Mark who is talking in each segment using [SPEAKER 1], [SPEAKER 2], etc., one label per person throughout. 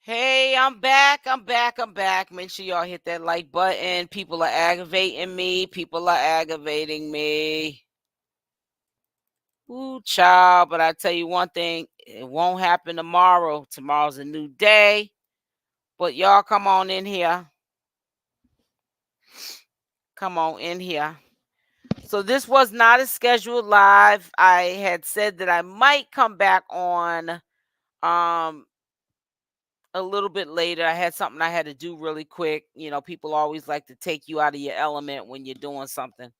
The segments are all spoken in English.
[SPEAKER 1] Hey, I'm back. I'm back. I'm back. Make sure y'all hit that like button. People are aggravating me. People are aggravating me. Ooh, child. But I tell you one thing, it won't happen tomorrow. Tomorrow's a new day. But y'all come on in here. Come on in here. So this was not a scheduled live. I had said that I might come back on um a little bit later. I had something I had to do really quick. You know, people always like to take you out of your element when you're doing something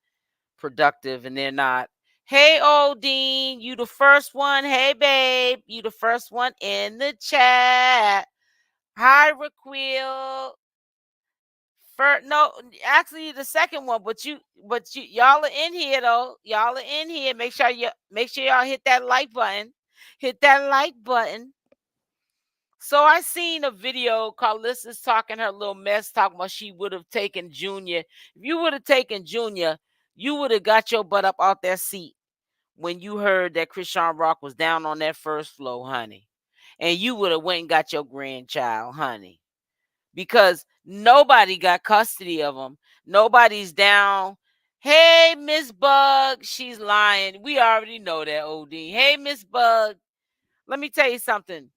[SPEAKER 1] productive and they're not. Hey, Dean, you the first one. Hey, babe, you the first one in the chat. Hi, Raquel. No, actually the second one, but y'all are in here though. Y'all are in here. Make sure y'all hit that like button. Hit that like button. So I seen a video Carlissa's talking her little mess, talking about she would have taken Junior. If you would have taken Junior, you would have got your butt up out that seat when you heard that Chrisean Rock was down on that first floor, honey. And you would have went and got your grandchild, honey. Because nobody got custody of him. Nobody's down. Hey, Miss Bug, she's lying. We already know that, OD. Hey, Miss Bug, let me tell you something.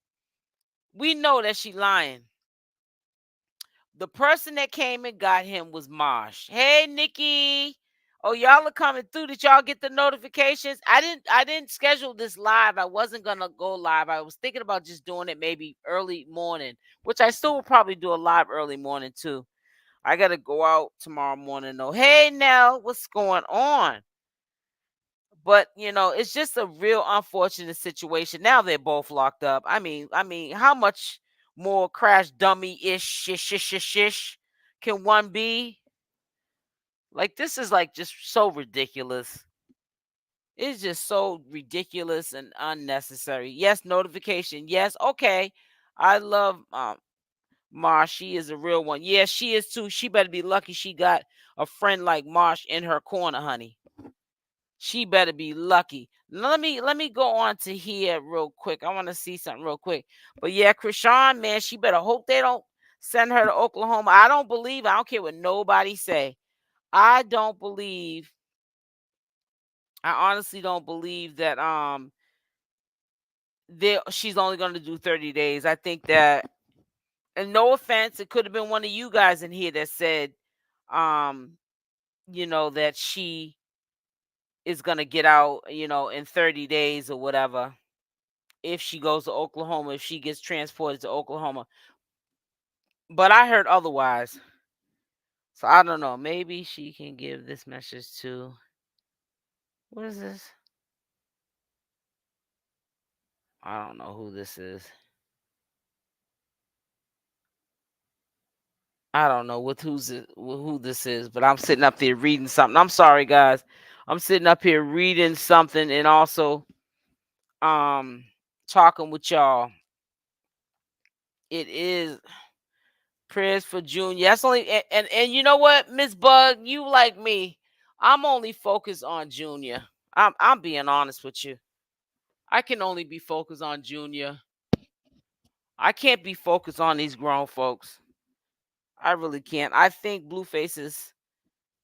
[SPEAKER 1] We know that she lying. The person that came and got him was Marsh. Hey, Nikki. Oh, y'all are coming through. Did y'all get the notifications? I didn't schedule this live. I wasn't gonna go live. I was thinking about just doing it maybe early morning, which I still will probably do a live early morning too. I gotta go out tomorrow morning though. Hey Nell, what's going on? But it's just a real unfortunate situation. Now they're both locked up. I mean, how much more crash dummy ish shish can one be? Like this is like just so ridiculous. It's just so ridiculous and unnecessary. Yes, notification. Yes, okay. I love Marsh. She is a real one. Yeah, she is too. She better be lucky she got a friend like Marsh in her corner, honey. She better be lucky. Let me go on to here real quick. I want to see something real quick. But yeah, Chrisean, man, she better hope they don't send her to Oklahoma. I don't care what nobody say. I don't believe, I honestly don't believe that she's only gonna do 30 days. I think that, and no offense, it could have been one of you guys in here that said um, that she is gonna get out, in 30 days or whatever. If she goes to Oklahoma, if she gets transported to Oklahoma. But I heard otherwise. So I don't know. Maybe she can give this message to, what is this? I don't know who this is. I don't know who this is, but I'm sitting up there reading something. I'm sorry, guys. I'm sitting up here reading something and also um talking with y'all. It is prayers for June. That's only, and you know what, Miss Bug, you like me. I'm only focused on Junior. I'm being honest with you. I can only be focused on Junior. I can't be focused on these grown folks. I really can't. I think Blueface's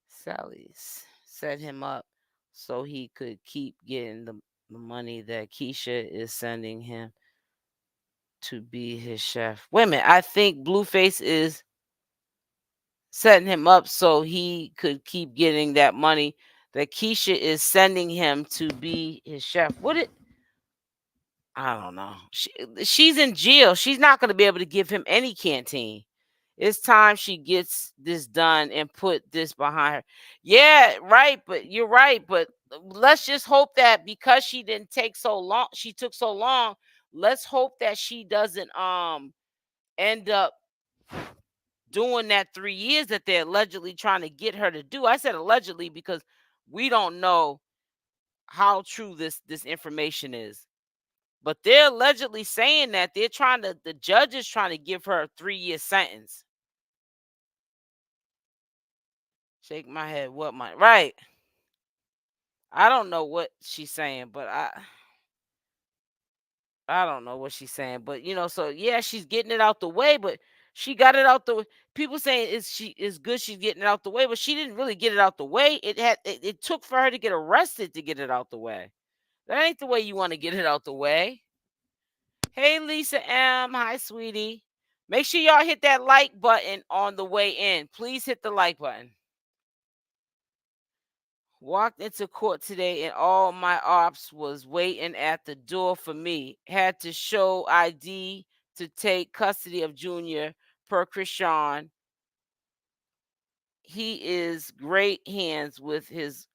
[SPEAKER 1] Sally's set him up so he could keep getting the money that Keisha is sending him to be his chef. Wait a minute. I think Blueface is setting him up so he could keep getting that money that Keisha is sending him to be his chef. I don't know. She's in jail. She's not going to be able to give him any canteen. It's time she gets this done and put this behind her. Yeah, right. But you're right. But let's just hope that because she took so long. Let's hope that she doesn't end up doing that 3 years that they're allegedly trying to get her to do. I said allegedly because we don't know how true this information is. But they're allegedly saying that the judge is trying to give her a 3-year sentence. Shake my head. Right. I don't know what she's saying, but I don't know what she's saying, but so yeah, she's getting it out the way, but she got it out the way. People saying is good she's getting it out the way, but she didn't really get it out the way. It took for her to get arrested to get it out the way. That ain't the way you want to get it out the way. Hey Lisa M, hi sweetie. Make sure y'all hit that like button on the way in. Please hit the like button. Walked into court today and all my ops was waiting at the door for me. Had to show ID to take custody of Junior per Chrisean. He is great hands with his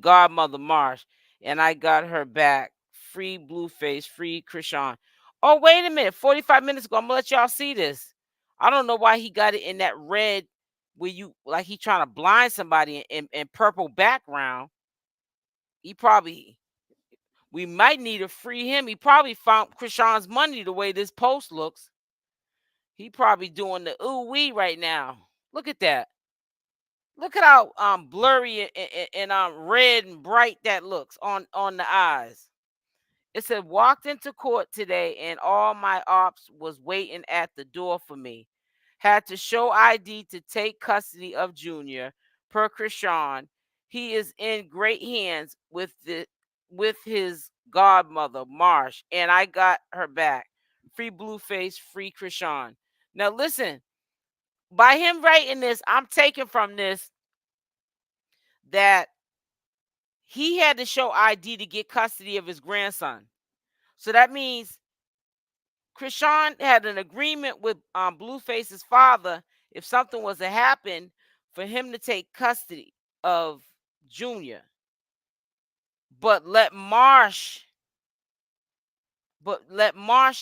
[SPEAKER 1] godmother Marsh, and I got her back. Free Blueface, free Chrisean. Oh, wait a minute. 45 minutes ago, I'm gonna let y'all see this. I don't know why he got it in that red where you like he trying to blind somebody in purple background. He probably we might need to free him. He probably found Chrisean's money the way this post looks. He probably doing the ooh wee right now. Look at that. Look at how blurry and red and bright that looks on the eyes. It said walked into court today and all my ops was waiting at the door for me. Had to show ID to take custody of Junior per Chrisean. He is in great hands with his godmother Marsh, and I got her back. Free Blueface, free Chrisean. Now listen, by him writing this, I'm taking from this that he had to show ID to get custody of his grandson. So that means Chrisean had an agreement with Blueface's father if something was to happen for him to take custody of Junior, but let Marsh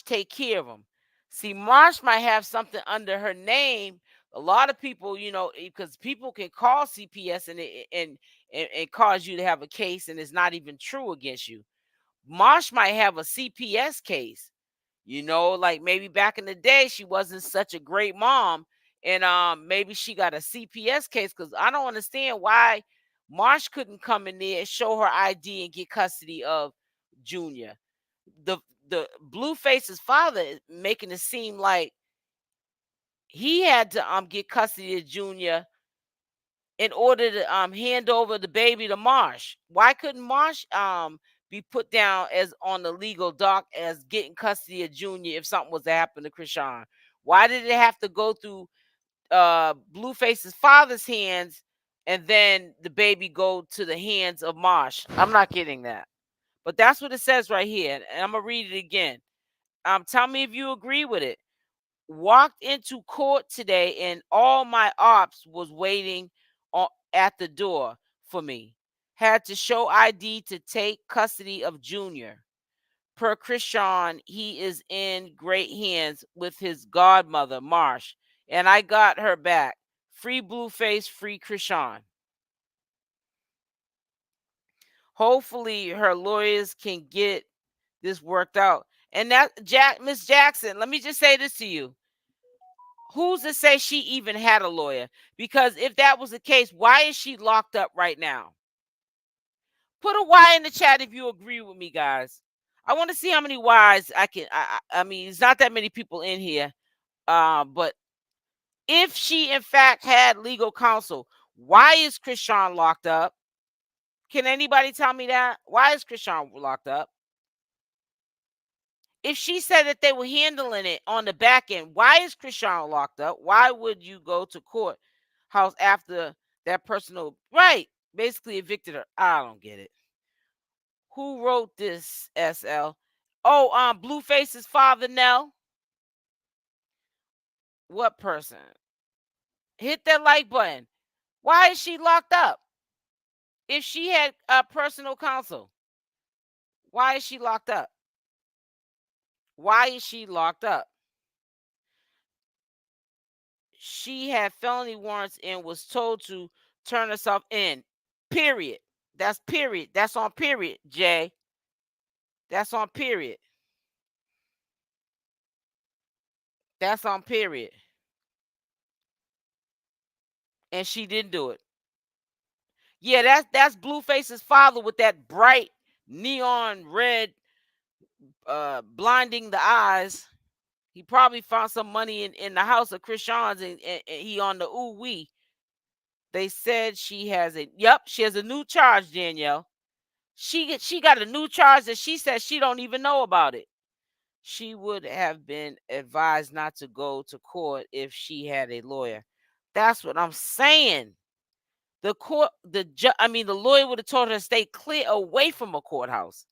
[SPEAKER 1] take care of him. See, Marsh might have something under her name. A lot of people, because people can call CPS and cause you to have a case, and it's not even true against you. Marsh might have a CPS case. Like maybe back in the day, she wasn't such a great mom, and maybe she got a CPS case. Because I don't understand why Marsh couldn't come in there and show her ID and get custody of Junior. The the Blueface's father is making it seem like he had to get custody of Junior in order to hand over the baby to Marsh. Why couldn't Marsh be put down as on the legal dock as getting custody of Junior if something was to happen to Chrisean? Why did it have to go through Blueface's father's hands and then the baby go to the hands of Marsh? I'm not getting that. But that's what it says right here. And I'm gonna read it again. Tell me if you agree with it. Walked into court today and all my ops was waiting at the door for me. Had to show ID to take custody of Junior. Per Chrisean, he is in great hands with his godmother, Marsh, and I got her back. Free Blueface, free Chrisean. Hopefully her lawyers can get this worked out. And that Miss Jackson, let me just say this to you. Who's to say she even had a lawyer? Because if that was the case, why is she locked up right now? Put a Y in the chat if you agree with me, guys. I want to see how many Y's I can. I mean, it's not that many people in here. But if she in fact had legal counsel, why is Chrisean locked up? Can anybody tell me that? Why is Chrisean locked up? If she said that they were handling it on the back end, why is Chrisean locked up? Why would you go to court house after that personal right? Basically evicted her. I don't get it. Who wrote this, SL? Oh, Blueface's father, Nell. What person? Hit that like button. Why is she locked up? If she had a personal counsel, why is she locked up? Why is she locked up? She had felony warrants and was told to turn herself in. Period. That's period. That's on period, Jay. That's on period. That's on period. And she didn't do it. Yeah, that's Blueface's father with that bright neon red blinding the eyes. He probably found some money in the house of Chrisean's, and he on the ooh wee. They said she has a new charge, Danielle. She got a new charge that she says she don't even know about it. She would have been advised not to go to court if she had a lawyer. That's what I'm saying. The lawyer would have told her to stay clear away from a courthouse.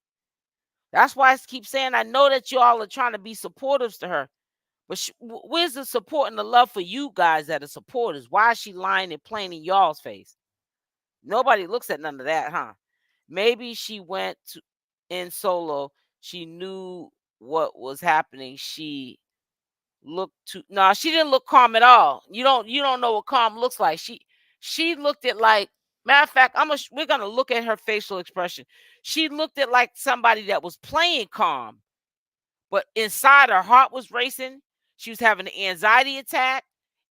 [SPEAKER 1] That's why I keep saying I know that you all are trying to be supportive to her, but where's the support and the love for you guys that are supporters? Why is she lying and playing in y'all's face? Nobody looks at none of that, huh? Maybe she went in solo. She knew what was happening. She she didn't look calm at all. You don't know what calm looks like. She looked at like, matter of fact, we're gonna look at her facial expression. She looked at like somebody that was playing calm, but inside her heart was racing. She was having an anxiety attack,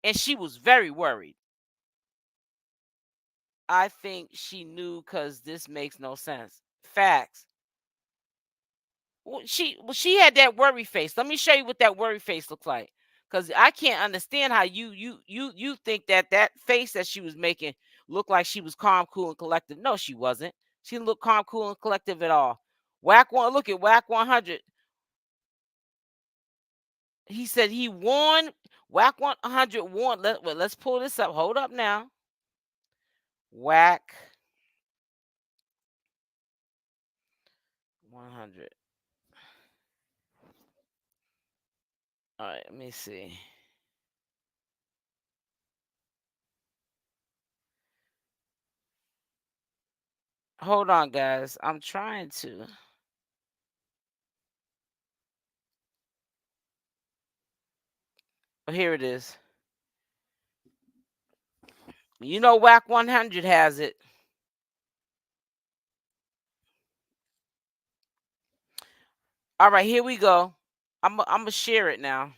[SPEAKER 1] and she was very worried. I think she knew because this makes no sense. Facts. She had that worry face. Let me show you what that worry face looks like. Because I can't understand how you think that face that she was making looked like she was calm, cool, and collective. No, she wasn't. She didn't look calm, cool, and collective at all. Look at Wack 100. He said he warned. Wack 100 warned. Let's pull this up. Hold up now. Wack 100. All right, let me see. Hold on, guys. I'm trying to. Oh, here it is. You know, Wack 100 has it. All right, here we go. I'm gonna share it now.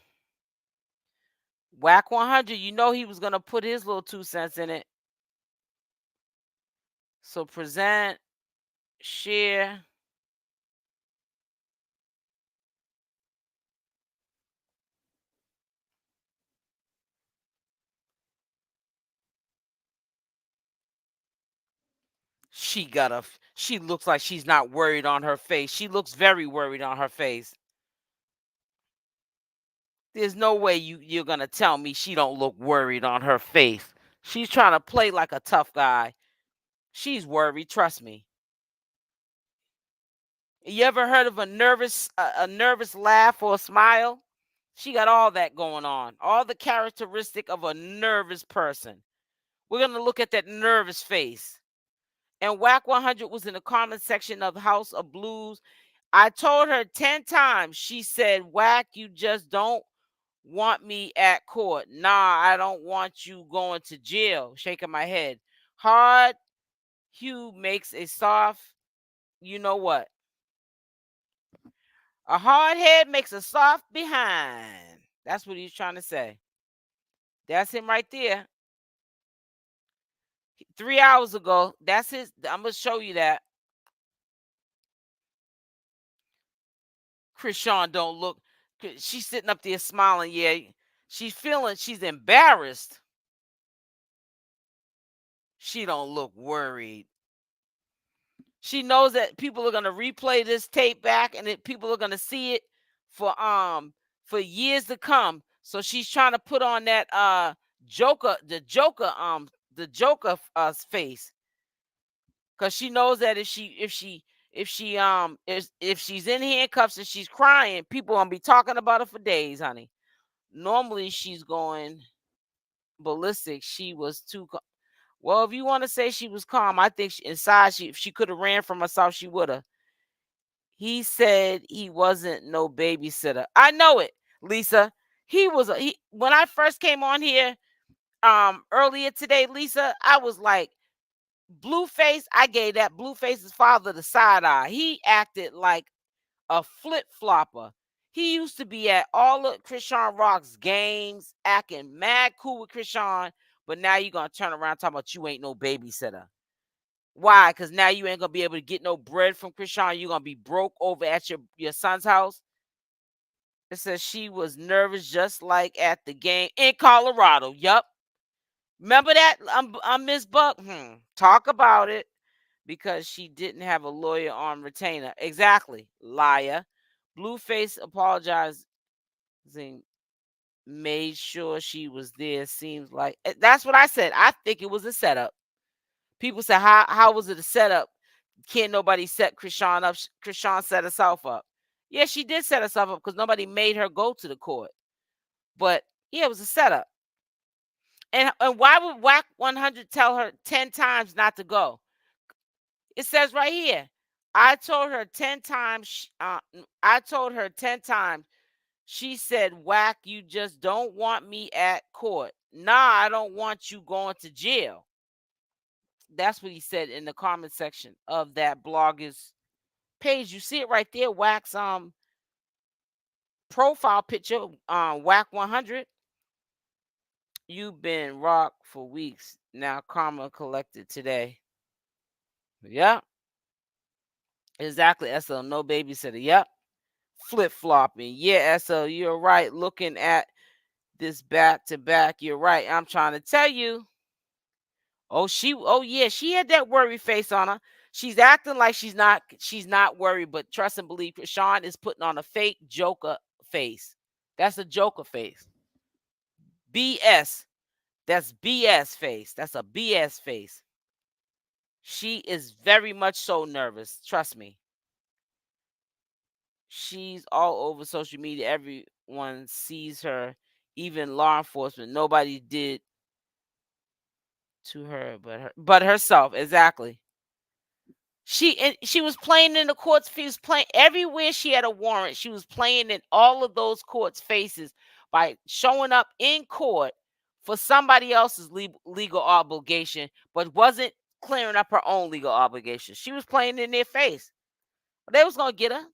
[SPEAKER 1] Wack 100. You know he was gonna put his little 2 cents in it. So present, share. She looks like she's not worried on her face. She looks very worried on her face. There's no way you're gonna tell me she don't look worried on her face. She's trying to play like a tough guy. She's worried, trust me. You ever heard of a nervous laugh or a smile? She got all that going on. All the characteristic of a nervous person. We're going to look at that nervous face. And Wack 100 was in the comment section of House of Blues. I told her 10 times. She said, Wack, you just don't want me at court. Nah, I don't want you going to jail. Shaking my head. Hard hue makes a soft, you know what? A hard head makes a soft behind. That's what he's trying to say. That's him right there. 3 hours ago. That's his. I'm going to show you that. Chrisean don't look. She's sitting up there smiling. Yeah, she's embarrassed. She don't look worried. She knows that people are going to replay this tape back, and people are going to see it for years to come. So she's trying to put on that the Joker face, because she knows that if she's in handcuffs and she's crying, people gonna be talking about her for days, honey. Normally she's going ballistic. She was too well, if you want to say she was calm, I think if she could have ran from herself, she would have. He said he wasn't no babysitter. I know it, Lisa. When I first came on here earlier today, Lisa, I was like, Blueface, I gave that Blueface's father the side eye. He acted like a flip flopper. He used to be at all of Chrisean Rock's games, acting mad cool with Chrisean, but now you're gonna turn around talking about you ain't no babysitter. Why? Because now you ain't gonna be able to get no bread from Chrisean. You're gonna be broke over at your son's house. It says she was nervous just like at the game in Colorado. Yup. Remember that? I'm Miss Buck. Talk about it. Because she didn't have a lawyer on retainer. Exactly. Liar. Blueface apologizing, made sure she was there. Seems like that's what I said. I think it was a setup. People say, how was it a setup? Can't nobody set Chrisean up? Chrisean set herself up. Yeah, she did set herself up because nobody made her go to the court. But yeah, it was a setup. And why would Wack 100 tell her 10 times not to go? It says right here, I told her 10 times. I told her 10 times. She said, Wack, you just don't want me at court. Nah, I don't want you going to jail. That's what he said in the comment section of that blogger's page. You see it right there, Wack's profile picture, Wack 100. You've been rock for weeks. Now karma collected today. Yep. Exactly, SL. No babysitter. Yep. Flip-flopping. Yeah, SL, you're right. Looking at this back to back, you're right. I'm trying to tell you. Oh yeah, she had that worry face on her. She's acting like she's not worried, but trust and believe Chrisean is putting on a fake Joker face. That's a Joker face. BS. That's BS face. That's a BS face. She is very much so nervous. Trust me. She's all over social media. Everyone sees her, even law enforcement. Nobody did to her but herself. Exactly. She was playing in the courts. She was playing everywhere she had a warrant. She was playing in all of those courts' faces by showing up in court for somebody else's legal obligation, but wasn't clearing up her own legal obligation. She was playing in their face. They was gonna get her.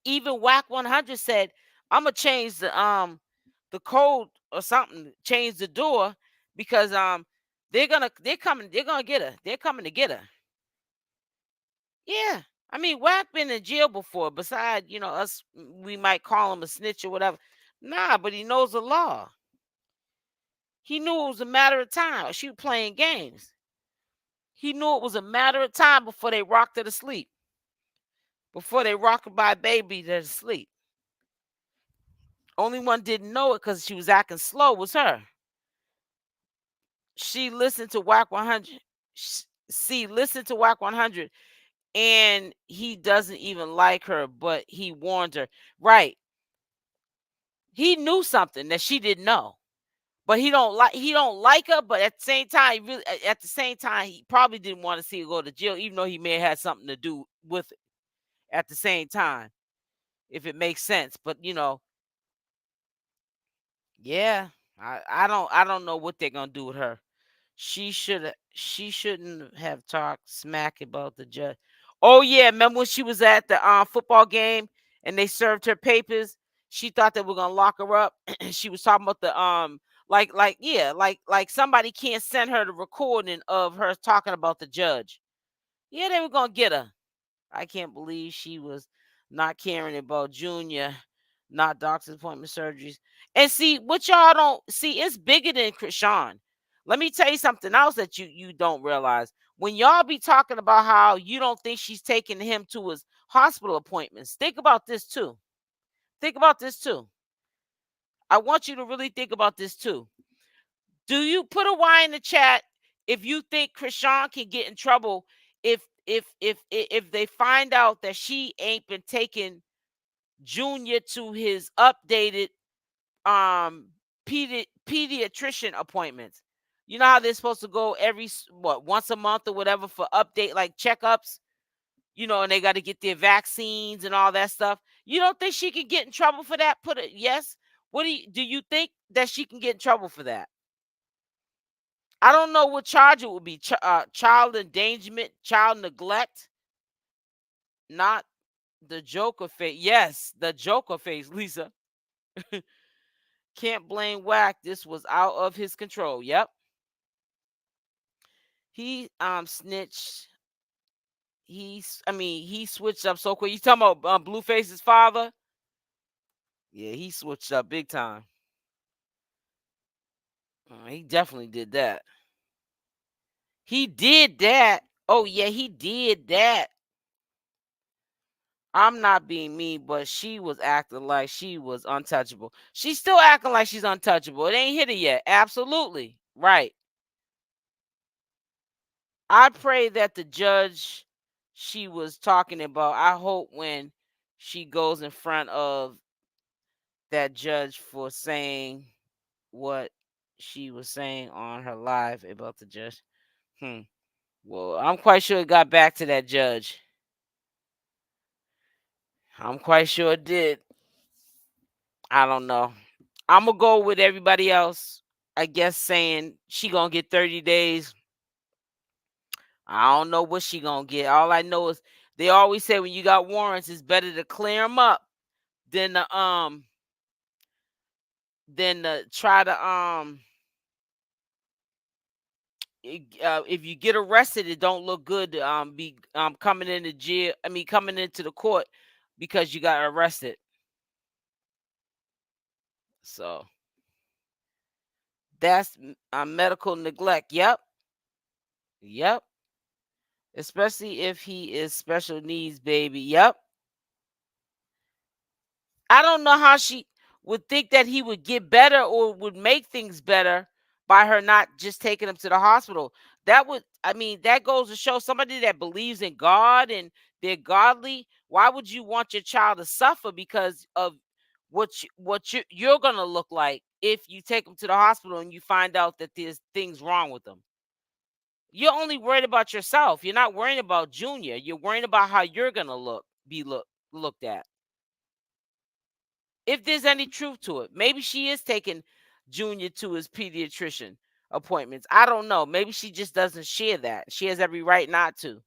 [SPEAKER 1] Even Wack 100 said, "I'm gonna change the code or something, change the door because they're gonna get her. They're coming to get her." Yeah. I mean, Wack been in jail before. Besides, us, we might call him a snitch or whatever. Nah, but he knows the law. He knew it was a matter of time. She was playing games. He knew it was a matter of time before they rocked her to sleep. Before they rocked by baby to sleep. Only one didn't know it because she was acting slow was her. She listened to Wack 100. Listened to Wack 100, and he doesn't even like her, but he warned her. Right. He knew something that she didn't know, but he don't like her. But at the same time, he probably didn't want to see her go to jail, even though he may have had something to do with it. At the same time, if it makes sense, but yeah, I don't know what they're gonna do with her. She shouldn't have talked smack about the judge. Oh yeah, remember when she was at the football game and they served her papers? She thought they were gonna lock her up. She was talking about the like somebody can't send her the recording of her talking about the judge. Yeah, they were gonna get her. I can't believe she was not caring about Junior, not doctor's appointment surgeries. And see, what y'all don't see, it's bigger than Chrisean. Let me tell you something else that you don't realize. When y'all be talking about how you don't think she's taking him to his hospital appointments, think about this too. Think about this too. I want you to really think about this too. Do you put a Y in the chat if you think Chrisean can get in trouble if they find out that she ain't been taking Junior to his updated pediatrician appointments? You know how they're supposed to go every once a month or whatever for update like checkups, and they got to get their vaccines and all that stuff. You don't think she can get in trouble for that? Put it yes. What do you think that she can get in trouble for that? I don't know what charge it would be. Child endangerment, child neglect, not the Joker face. Yes, the Joker face, Lisa. Can't blame Wack. This was out of his control. Yep. He snitched. He switched up so quick. You talking about Blueface's father? Yeah, he switched up big time. He definitely did that. He did that. Oh yeah, he did that. I'm not being mean, but she was acting like she was untouchable. She's still acting like she's untouchable. It ain't hit her yet. Absolutely. Right. I pray that the judge she was talking about, I hope when she goes in front of that judge for saying what she was saying on her live about the judge. Hmm. Well, I'm quite sure it got back to that judge. I'm quite sure it did. I don't know. I'm gonna go with everybody else. I guess saying she gonna get 30 days. I don't know what she gonna get. All I know is they always say when you got warrants, it's better to clear them up than to try to if you get arrested, it don't look good to be coming into jail. Coming into the court because you got arrested. So that's medical neglect. Yep. Yep. Especially if he is special needs, baby. Yep. I don't know how she would think that he would get better or would make things better by her not just taking him to the hospital. That goes to show somebody that believes in God and they're godly. Why would you want your child to suffer because of you're going to look like if you take them to the hospital and you find out that there's things wrong with them? You're only worried about yourself. You're not worrying about Junior. You're worrying about how you're going to looked at. If there's any truth to it. Maybe she is taking Junior to his pediatrician appointments. I don't know. Maybe she just doesn't share that. She has every right not to.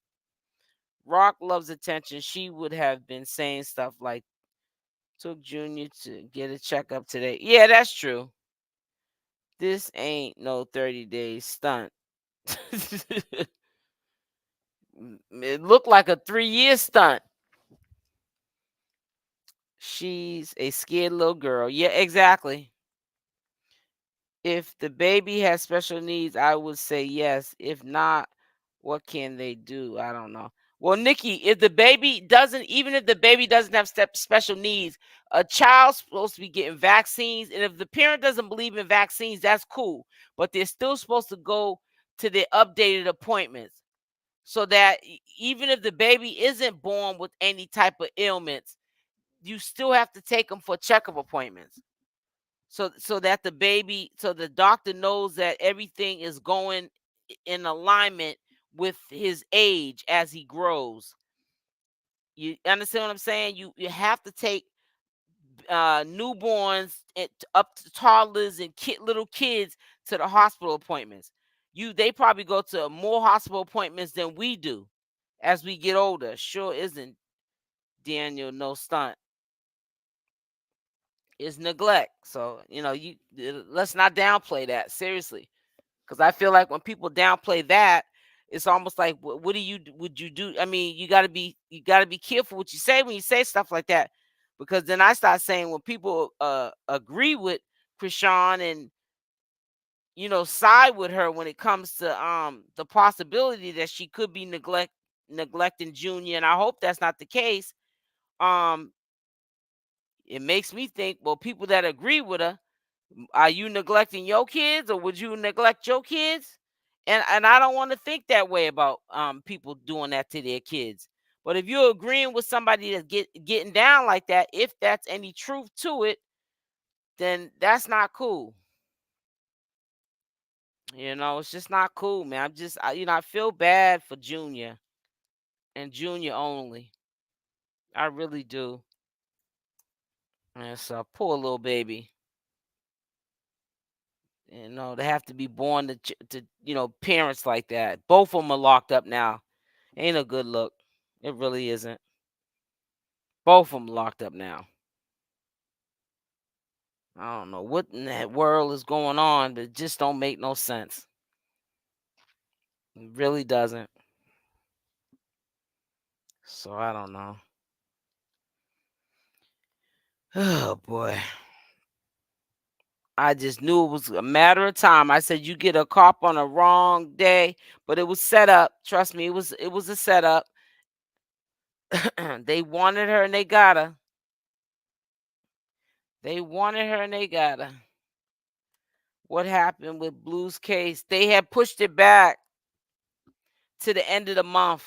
[SPEAKER 1] Rock loves attention. She would have been saying stuff like, took Junior to get a checkup today. Yeah, that's true. This ain't no 30 days stunt. It looked like a 3-year stunt. She's a scared little girl. Yeah, exactly. If the baby has special needs, I would say yes. If not, what can they do? I don't know. Well, Nikki, if the baby doesn't, even if the baby doesn't have special needs, a child's supposed to be getting vaccines. And if the parent doesn't believe in vaccines, that's cool. But they're still supposed to go to their updated appointments so that even if the baby isn't born with any type of ailments, you still have to take them for checkup appointments. So that the doctor knows that everything is going in alignment with his age as he grows. You understand what I'm saying? You have to take newborns up to toddlers and little kids to the hospital appointments. They probably go to more hospital appointments than we do as we get older. Sure isn't, Daniel, no stunt. Is neglect. So, let's not downplay that. Seriously. Because I feel like when people downplay that, it's almost like, what would you do? You gotta be careful what you say when you say stuff like that. Because then I start saying when people agree with Chrisean and side with her when it comes to the possibility that she could be neglecting Junior, and I hope that's not the case. Um, it makes me think, well, people that agree with her, are you neglecting your kids or would you neglect your kids? And I don't want to think that way about people doing that to their kids. But if you're agreeing with somebody that's getting down like that, if that's any truth to it, then that's not cool. It's just not cool, man. I feel bad for Junior and Junior only. I really do. And it's a poor little baby. They have to be born to parents like that. Both of them are locked up now. Ain't a good look. It really isn't. Both of them locked up now. I don't know what in that world is going on, but it just don't make no sense. It really doesn't. So I don't know. Oh boy. I just knew it was a matter of time. I said you get a cop on a wrong day, but it was set up. Trust me, it was a setup. They wanted her and they got her. They wanted her and they got her. What happened with Blue's case? They had pushed it back to the end of the month.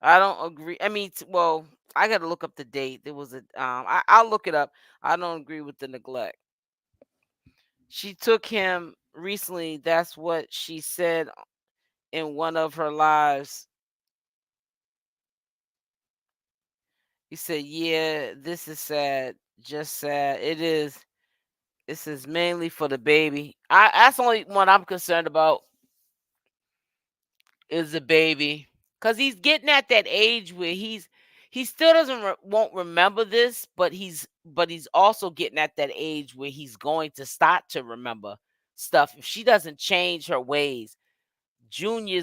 [SPEAKER 1] I don't agree. I mean, well, I got to look up the date. There was a I'll look it up. I don't agree with the neglect. She took him recently. That's what she said in one of her lives. He said, "Yeah, this is sad. Just sad. It is. This is mainly for the baby. That's the only one I'm concerned about is the baby, cause he's getting at that age where he still doesn't won't remember this, but he's also getting at that age where he's going to start to remember stuff if she doesn't change her ways. Junior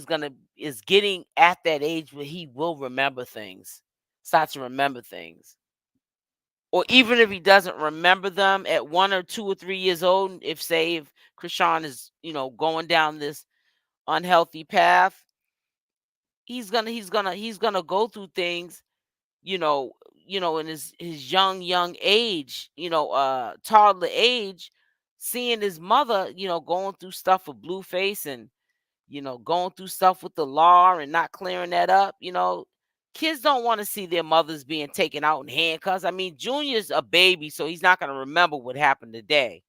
[SPEAKER 1] is getting at that age where he will remember things, start to remember things. Or even if he doesn't remember them at 1 or 2 or 3 years old, if Chrisean is, going down this unhealthy path, he's gonna go through things, in his young age, toddler age, seeing his mother, going through stuff with Blueface and going through stuff with the law and not clearing that up. Kids don't want to see their mothers being taken out in handcuffs. I mean, Junior's a baby, so he's not going to remember what happened today.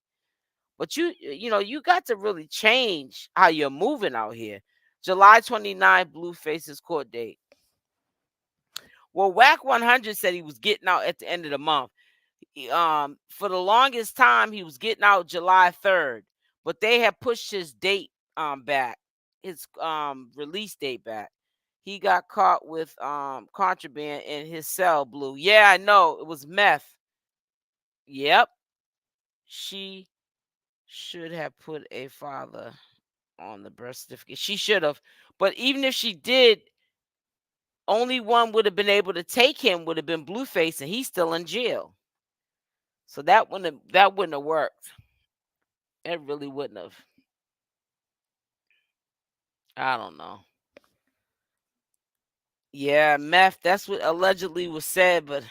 [SPEAKER 1] But you got to really change how you're moving out here. July 29th, Blueface's court date. Well, Wack 100 said he was getting out at the end of the month. For the longest time, he was getting out July 3rd, but they had pushed his date back, his release date back. He got caught with contraband in his cell. Blue. Yeah, I know it was meth. Yep, she should have put a father on the birth certificate. She should have, but even if she did, only one would have been able to take him would have been Blueface, and he's still in jail. So that wouldn't have worked. It really wouldn't have. I don't know. Yeah, meth. That's what allegedly was said, but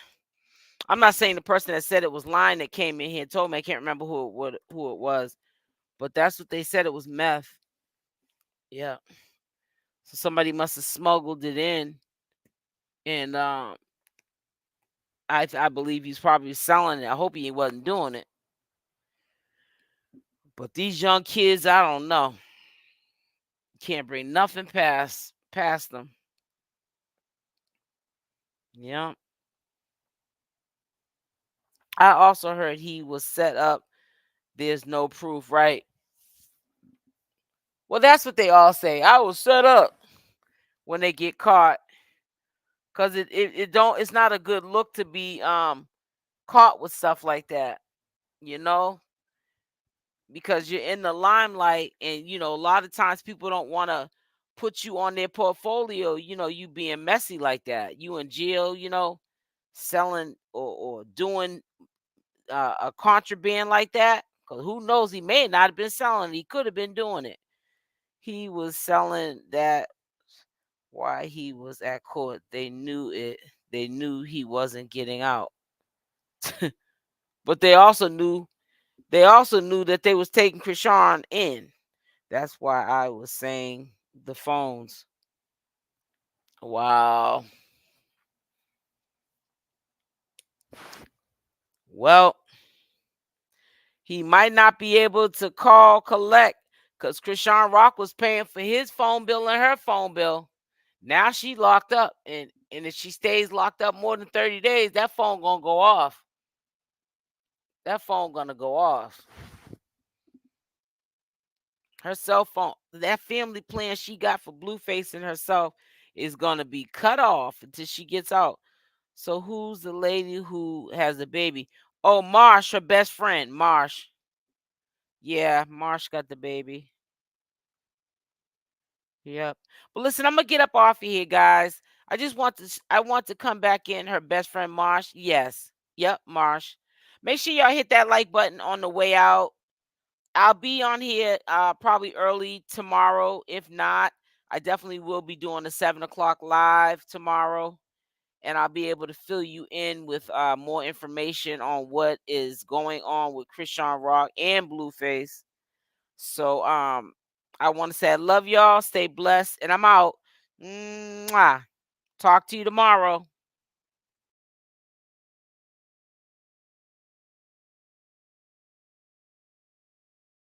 [SPEAKER 1] I'm not saying the person that said it was lying that came in here and told me. I can't remember who it was, but that's what they said. It was meth. Yeah. So somebody must have smuggled it in, and I believe he's probably selling it. I hope he wasn't doing it. But these young kids, I don't know. Can't bring nothing past them. Yeah. I also heard he was set up. There's no proof, right? Well, that's what they all say. I was set up when they get caught, because it's not a good look to be caught with stuff like that, you know, because you're in the limelight, and a lot of times people don't want to put you on their portfolio. You being messy like that, you in jail, selling or doing a contraband like that. Because who knows, he may not have been selling it. He could have been doing it. He was selling that. Why he was at court, they knew it. They knew he wasn't getting out. But they also knew that they was taking Chrisean in. That's why I was saying the phones. Wow. Well, he might not be able to call collect, because Chrisean Rock was paying for his phone bill and her phone bill. Now she locked up, and if she stays locked up more than 30 days, that phone gonna go off. That phone gonna go off. Her cell phone, that family plan she got for Blueface and herself, is gonna be cut off until she gets out. So who's the lady who has the baby? Oh, Marsh, her best friend, Marsh. Yeah, Marsh got the baby. Yep. But listen, I'm gonna get up off of here, guys. I want to come back in her best friend Marsh. Yes. Yep, Marsh. Make sure y'all hit that like button on the way out. I'll be on here probably early tomorrow. If not, I definitely will be doing the 7 o'clock live tomorrow. And I'll be able to fill you in with more information on what is going on with Chrisean Rock and Blueface. So I want to say I love y'all. Stay blessed, and I'm out. Mwah. Talk to you tomorrow.